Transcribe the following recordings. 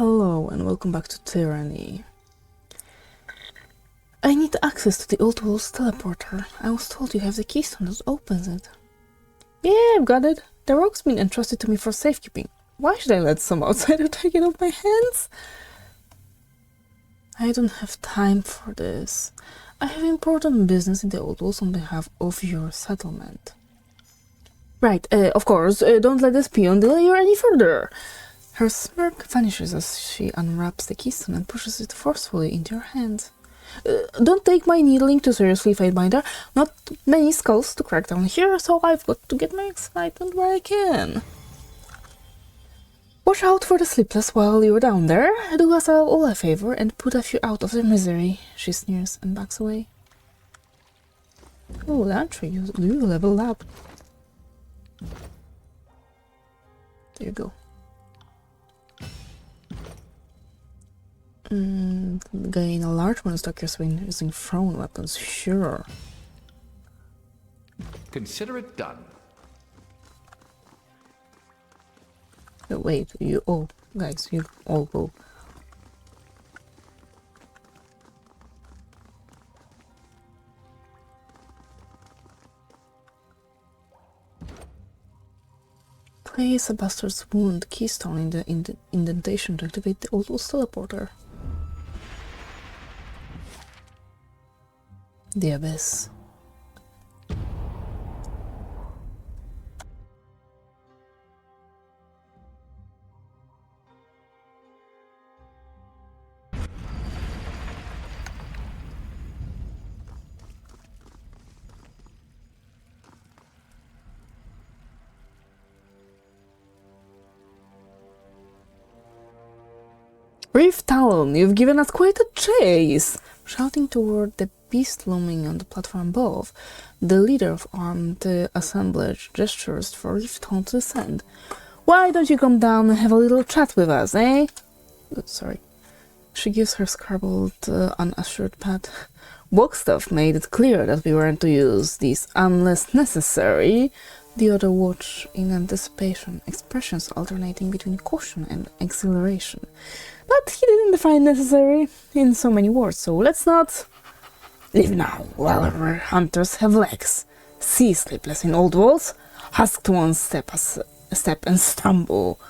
Hello and welcome back to Tyranny. I need access to the old world's teleporter. I was told you have the keystone that opens it. Yeah, I've got it. The rogue's been entrusted to me for safekeeping. Why should I let some outsider take it off my hands? I don't have time for this. I have important business in the old world on behalf of your settlement. Right, of course, don't let this peon delay you any further. Her smirk vanishes as she unwraps the keystone and pushes it forcefully into your hand. Don't take my needling too seriously, Fatebinder. Not many skulls to crack down here, so I've got to get my excitement where I can. Watch out for the sleepless while you're down there. Do us all a favor and put a few out of their misery. She sneers and backs away. Oh, Lantry, you leveled up. There you go. Gain a large one stock your swing using thrown weapons, sure. Consider it done. Wait, you all, guys, you all go. Place a bastard's wound keystone in the indentation to activate the old world's teleporter. The abyss. Reef Talon, you've given us quite a chase! Shouting toward the beast looming on the platform above, the leader of armed assemblage gestures for Reef Talon to descend. Why don't you come down and have a little chat with us, eh? Sorry. She gives her scribbled, unassured pat. Walkstuff made it clear that we weren't to use these unless necessary. The other watch in anticipation, expressions alternating between caution and exhilaration. But he didn't define necessary in so many words, so let's not leave now while our hunters have legs. See sleepless in old walls, husked one step and stumble,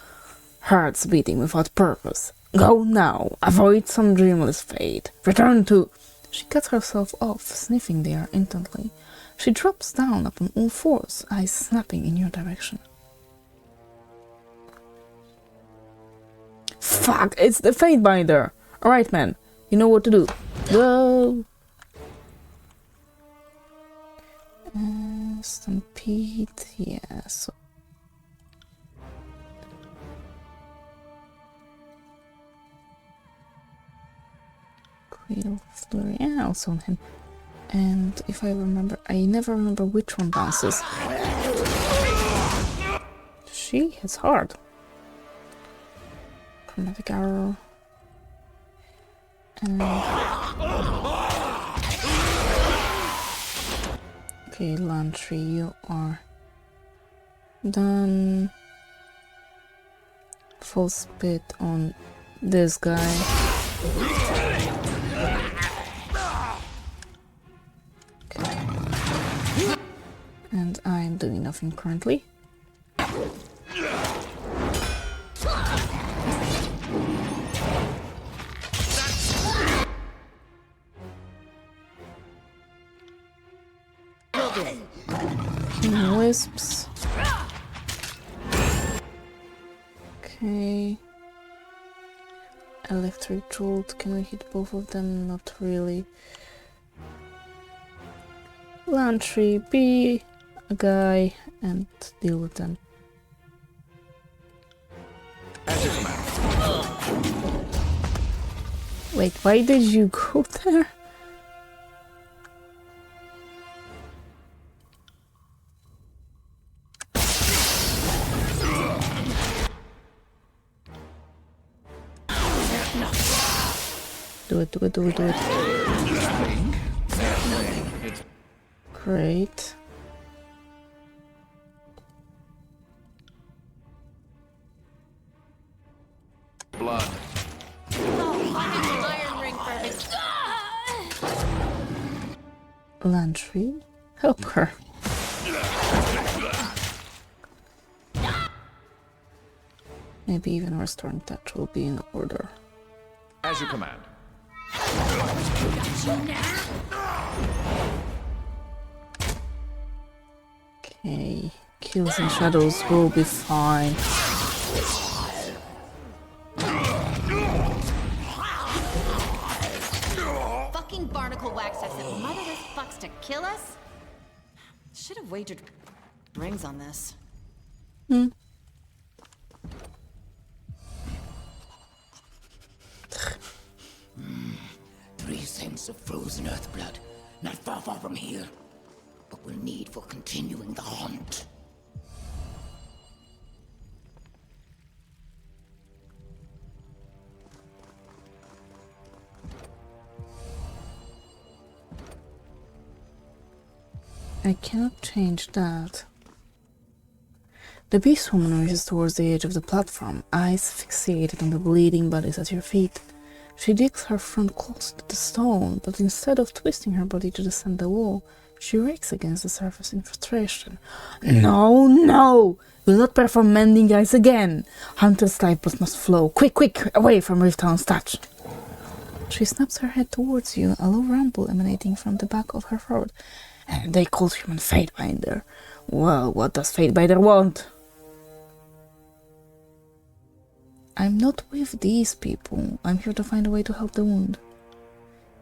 hearts beating without purpose. Go now, avoid some dreamless fate. Return to... She cuts herself off, sniffing the air intently. She drops down upon all fours, eyes snapping in your direction. Fuck, it's the Fatebinder! Alright, man, you know what to do. Go! Stampede, yeah, so... Cradle Flurry, yeah, also on him. And if I remember, I never remember which one bounces. She hits hard. Chromatic arrow. And... Okay, Lantry, you are done. Full spit on this guy. And I'm doing nothing currently. Wisps. Okay. Electric jolt. Can we hit both of them? Not really. Lantry, be a guy and deal with them. Wait, why did you go there? Do it, do it, do it, do it. Great. Blood. Lantry, help her. Maybe even restoring touch will be in order. As you command. Okay, kills and shadows will be fine. Fucking barnacle wax has it motherless fucks to kill us? Should have wagered rings on this. Three cents of frozen earth blood, not far from here, but we'll need for continuing the hunt. I cannot change that. The beast woman reaches towards the edge of the platform, eyes fixated on the bleeding bodies at your feet. She digs her front close to the stone, but instead of twisting her body to descend the wall, she rakes against the surface in frustration. No, no! Will not perform mending eyes again! Hunter's life must flow. Quick, quick! Away from Rifthound's touch! She snaps her head towards you, a low rumble emanating from the back of her throat. And they called him a Fatebinder. Well, what does Fatebinder want? I'm not with these people. I'm here to find a way to help the wound.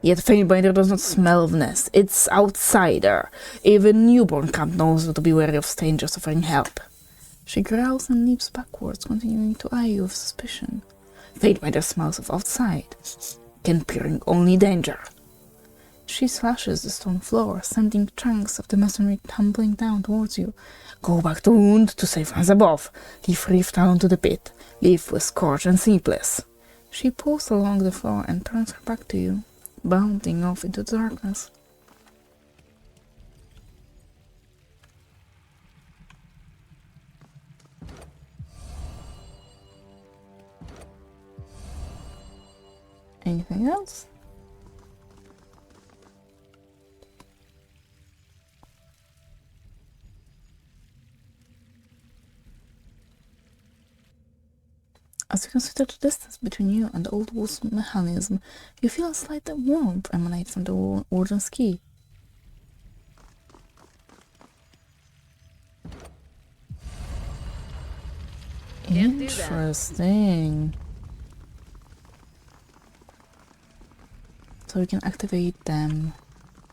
Yet Fatebinder does not smell of nest. It's outsider. Even newborn camp knows to be wary of strangers offering help. She growls and leaps backwards, continuing to eye you with suspicion. Fatebinder smells of outside, can bring only danger. She slashes the stone floor, sending chunks of the masonry tumbling down towards you. Go back to wound to safe hands above. Leave Rift down to the pit. Leave with Scourge and Sleepless. She pulls along the floor and turns her back to you, bounding off into the darkness. Anything else? As you consider the distance between you and the old wolf's mechanism, you feel a slight warmth emanate from the warden's key. Interesting. So we can activate them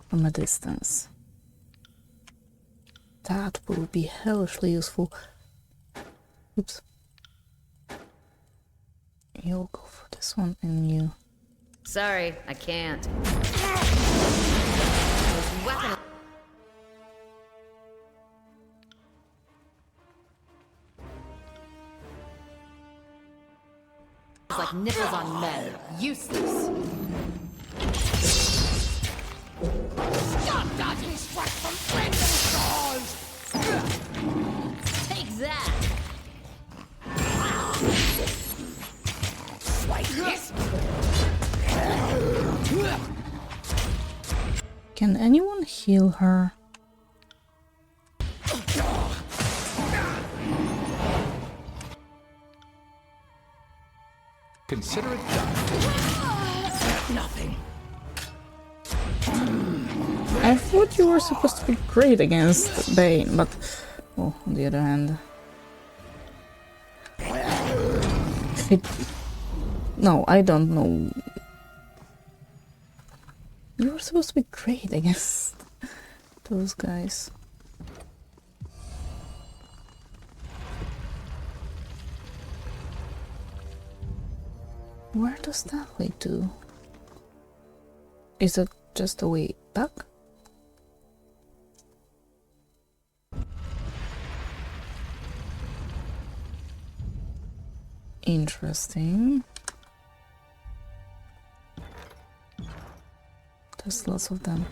from a distance. That will be hellishly useful. Oops. You'll go for this one and you. Sorry, I can't. Weapon. It's like nipples on men. Useless. Stop dodging strikes from flaming swords! Take that. Can anyone heal her? Consider it done. Nothing. I thought you were supposed to be great against Bane, but oh, on the other hand, no, I don't know. You were supposed to be great against those guys. Where does that lead to? Is it just a way back? Interesting. There's lots of them.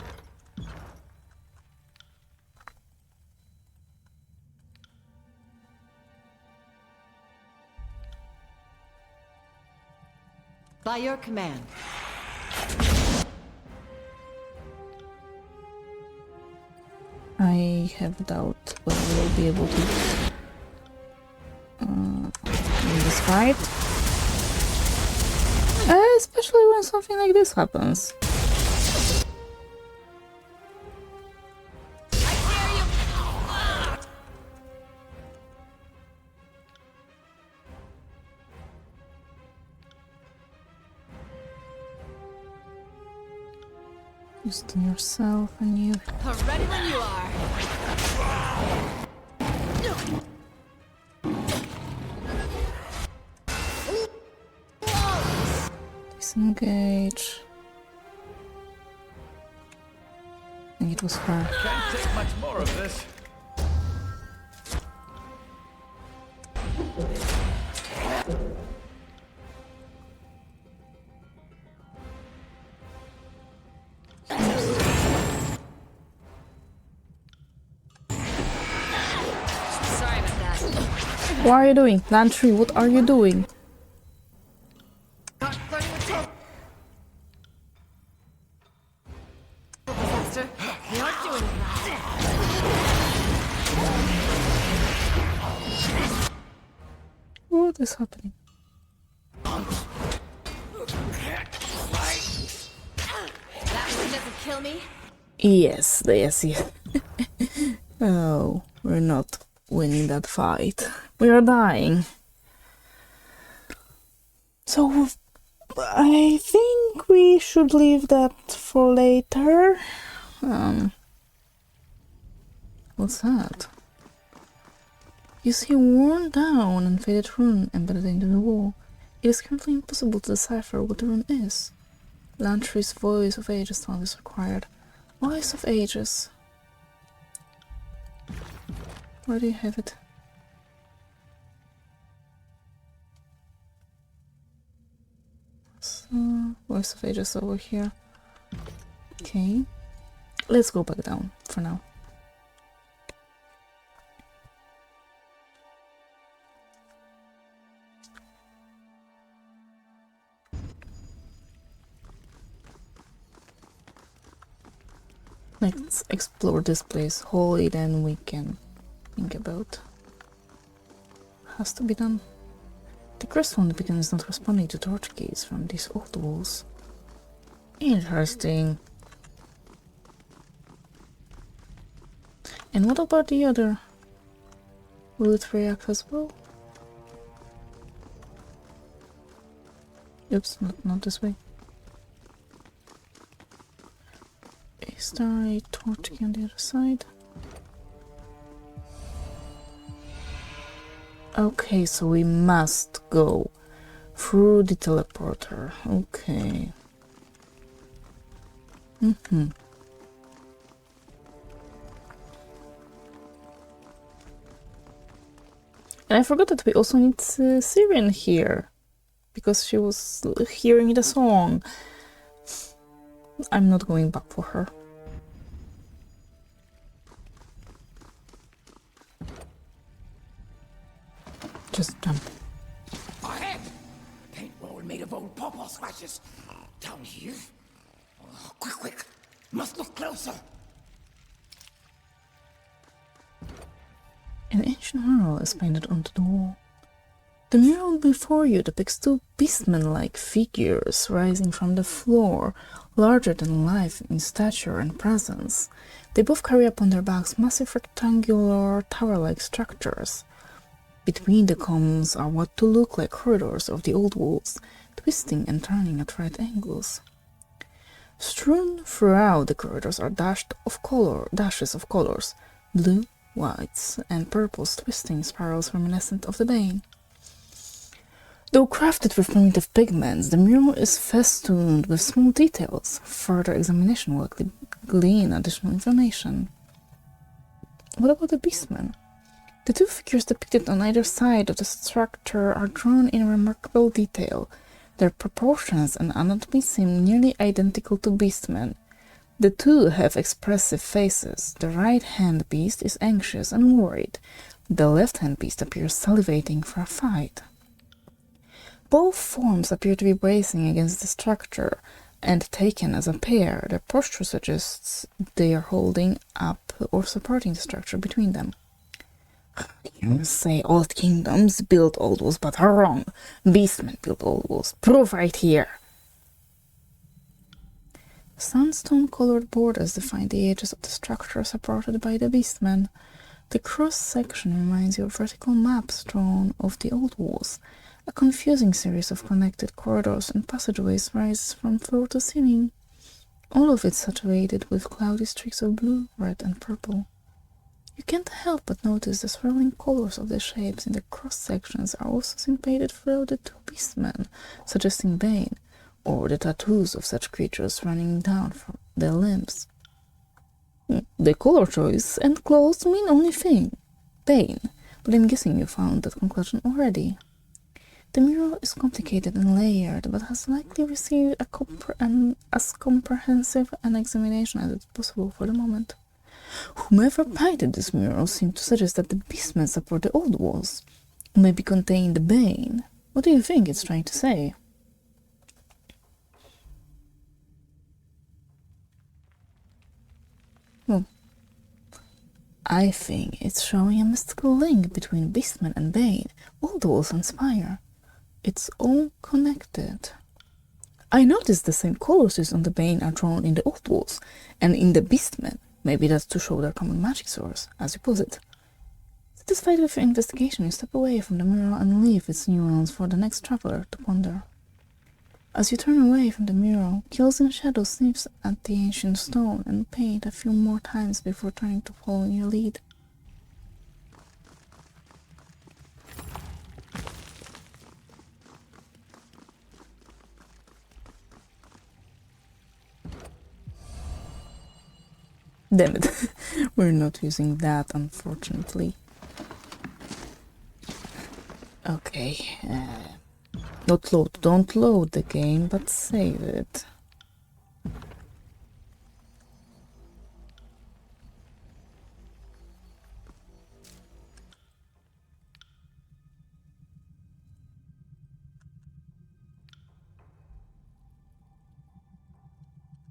By your command. have a doubt whether we'll be able to win this fight. Especially when something like this happens. Just yourself and you. Ready when you are. Disengage. I think it was her. Can't take much more of this. Sorry about that. What are you doing? Lantry, what are you doing? Faster. We aren't doing it right. What is happening? That one doesn't kill me. Yes, yes. Oh, we're not winning that fight. We are dying. So, I think we should leave that for later. What's that? You see a worn down and faded rune embedded into the wall. It is currently impossible to decipher what the rune is. Lantry's Voice of Ages sound is required. Voice of Ages. Where do you have it? So, Voice of Ages over here. Okay. Let's go back down for now. Let's explore this place wholly, then we can think about what has to be done. The crest on the beacon is not responding to torch gates from these old walls. Interesting. And what about the other? Will it react as well? Oops, not this way. Is there a torch key on the other side? Okay, so we must go through the teleporter. Okay. And I forgot that we also need Siren here, because she was hearing the song. I'm not going back for her. Just jump. Ahead! Paint wall made of old pawpaw scratches. Down here? Oh, quick, quick! Must look closer! An ancient mural is painted onto the wall. The mural before you depicts two beastmen-like figures rising from the floor, larger than life in stature and presence. They both carry upon their backs massive rectangular tower-like structures. Between the columns are what to look like corridors of the old walls, twisting and turning at right angles. Strewn throughout the corridors are dashes of colors, blue, whites, and purples, twisting spirals reminiscent of the Bane. Though crafted with primitive pigments, the mural is festooned with small details. Further examination will glean additional information. What about the beastmen? The two figures depicted on either side of the structure are drawn in remarkable detail. Their proportions and anatomy seem nearly identical to beastmen. The two have expressive faces. The right-hand beast is anxious and worried. The left-hand beast appears salivating for a fight. Both forms appear to be bracing against the structure, and taken as a pair, their posture suggests they are holding up or supporting the structure between them. You say old kingdoms built old walls, but are wrong. Beastmen built old walls. Proof right here. Sandstone-colored borders define the edges of the structure supported by the beastmen. The cross-section reminds you of vertical maps drawn of the old walls. A confusing series of connected corridors and passageways rises from floor to ceiling, all of it saturated with cloudy streaks of blue, red, and purple. You can't help but notice the swirling colors of the shapes in the cross-sections are also syncopated throughout the two beastmen, suggesting Bane, or the tattoos of such creatures running down from their limbs. The color choice and claws mean only thing, Bane, but I'm guessing you found that conclusion already. The mural is complicated and layered, but has likely received as comprehensive an examination as is possible for the moment. Whomever painted this mural seemed to suggest that the beastmen support the old walls, maybe contain the Bane. What do you think it's trying to say? Well, I think it's showing a mystical link between beastmen and Bane, old walls and spire. It's all connected. I noticed the same colors on the Bane are drawn in the old walls and in the beastmen. Maybe that's to show their common magic source, as you put it. Satisfied with your investigation, you step away from the mural and leave its nuance for the next traveler to ponder. As you turn away from the mural, Kills in Shadow sniffs at the ancient stone and paint a few more times before turning to follow your lead. Damn it, we're not using that, unfortunately. Okay, don't load the game, but save it.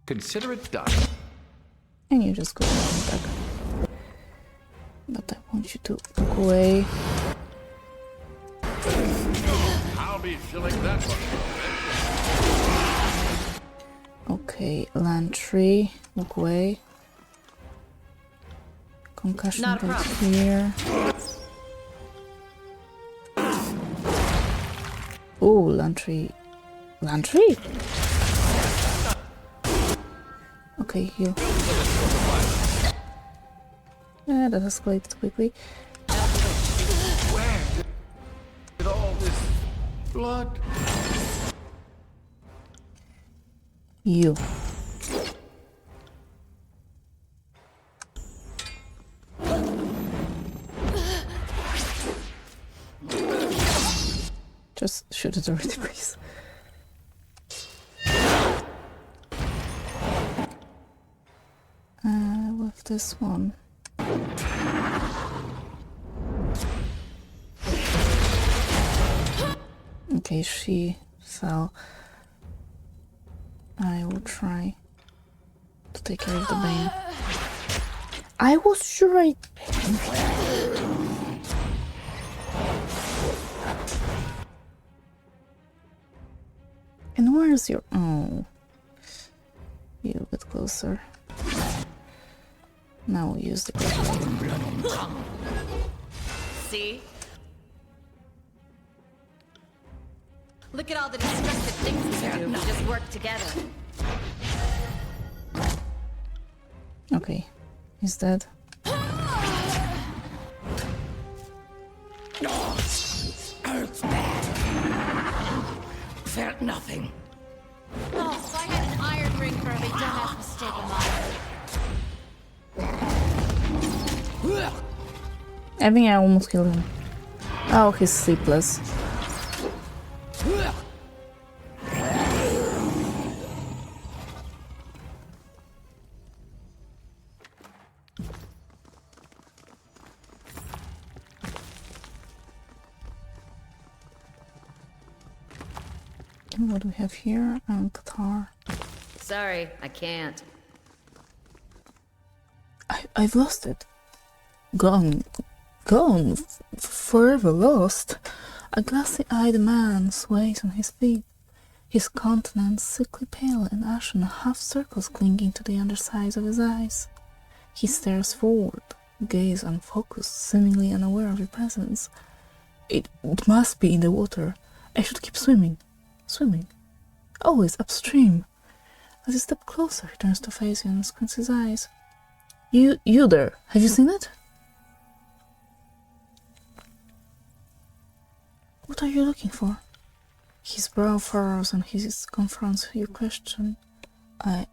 Consider it done. And you just go back. But I want you to look away. I'll be filling that one. Okay, land tree, look away. Concussion Not a right problem. here. Oh, land tree. Land tree? Okay, heal. Yeah, that escalated quickly. Where did all this blood? You. Just shoot it already, please. With this one. Okay, she fell. I will try to take care of the Bane. I was sure I... And where's your... Oh. You a bit closer. Now we'll use the grapple. See? Look at all the destructive things we can do if we just work together. Okay, he's dead. Hurts bad. Felt nothing. Oh, if I had an iron ring for every dumbass mistake of mine. I think I almost killed him. Oh, he's sleepless. What do we have here? Qatar. Sorry, I can't. I've lost it. Gone. Gone. Forever lost. A glassy-eyed man sways on his feet, his countenance sickly pale and ashen, half-circles clinging to the undersides of his eyes. He stares forward, gaze unfocused, seemingly unaware of your presence. It must be in the water. I should keep swimming. Swimming. Always upstream. As you step closer, he turns to face you and squints his eyes. You there. Have you seen it? What are you looking for? His brow furrows and he confronts your question. I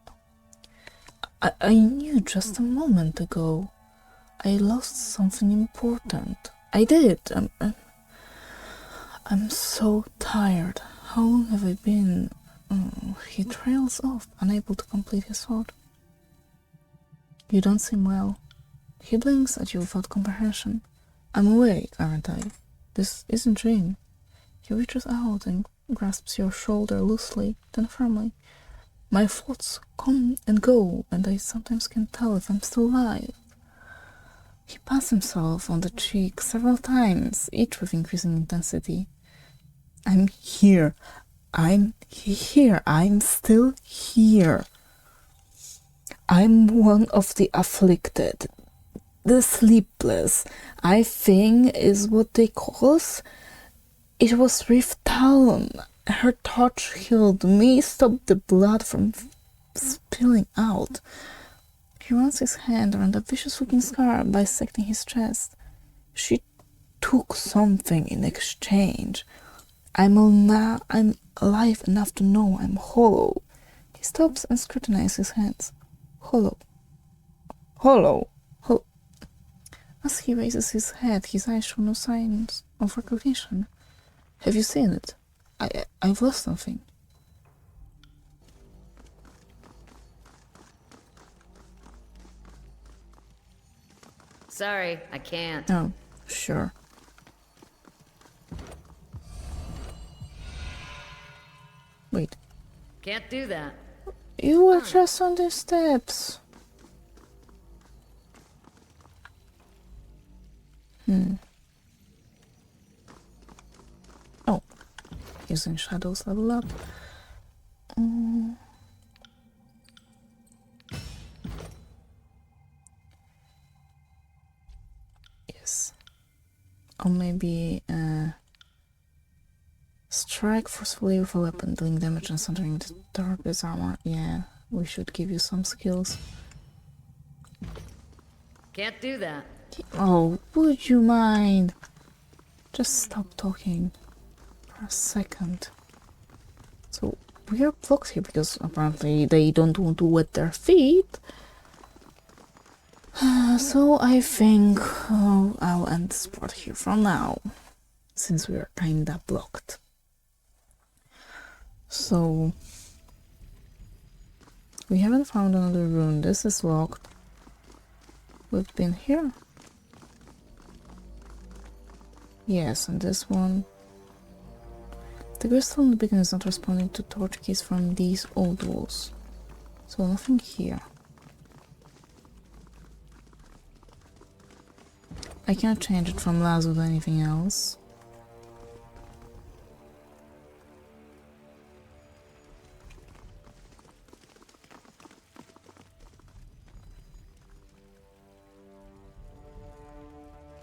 knew just a moment ago. I lost something important. I did. I'm so tired. How long have I been? He trails off, unable to complete his thought. You don't seem well. He blinks at you without comprehension. I'm awake, aren't I? This isn't a dream. He reaches out and grasps your shoulder loosely, then firmly. My thoughts come and go, and I sometimes can't tell if I'm still alive. He pats himself on the cheek several times, each with increasing intensity. I'm here. I'm here. I'm still here. I'm one of the afflicted. The sleepless, I think, is what they call us. It was Rift Talon. Her touch healed me, stopped the blood from spilling out. He runs his hand around a vicious-looking scar, bisecting his chest. She took something in exchange. I'm alive enough to know I'm hollow. He stops and scrutinizes his hands. Hollow. As he raises his head, his eyes show no signs of recognition. Have you seen it? I've lost something. Sorry, I can't. Oh, sure. Wait. Can't do that. You were just on the steps. Oh. Using shadows level up. Yes. Or maybe strike forcefully with a weapon, dealing damage and centering the target's armor. Yeah, we should give you some skills. Can't do that. Oh, would you mind? Just stop talking for a second. So, we are blocked here because apparently they don't want to wet their feet. So I think I'll end this part here for now, since we are kinda blocked. So, we haven't found another room. This is locked. We've been here. Yes, and this one. The crystal in the beacon is not responding to torch keys from these old walls. So nothing here. I can't change it from Lazo to anything else.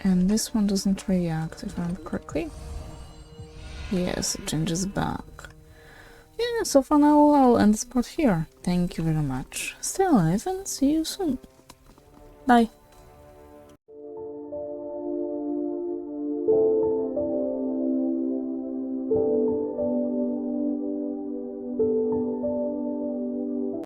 And this one doesn't react, if I remember correctly. Yes, it changes back. Yeah, so for now I'll end this part here. Thank you very much. Stay alive and see you soon. Bye.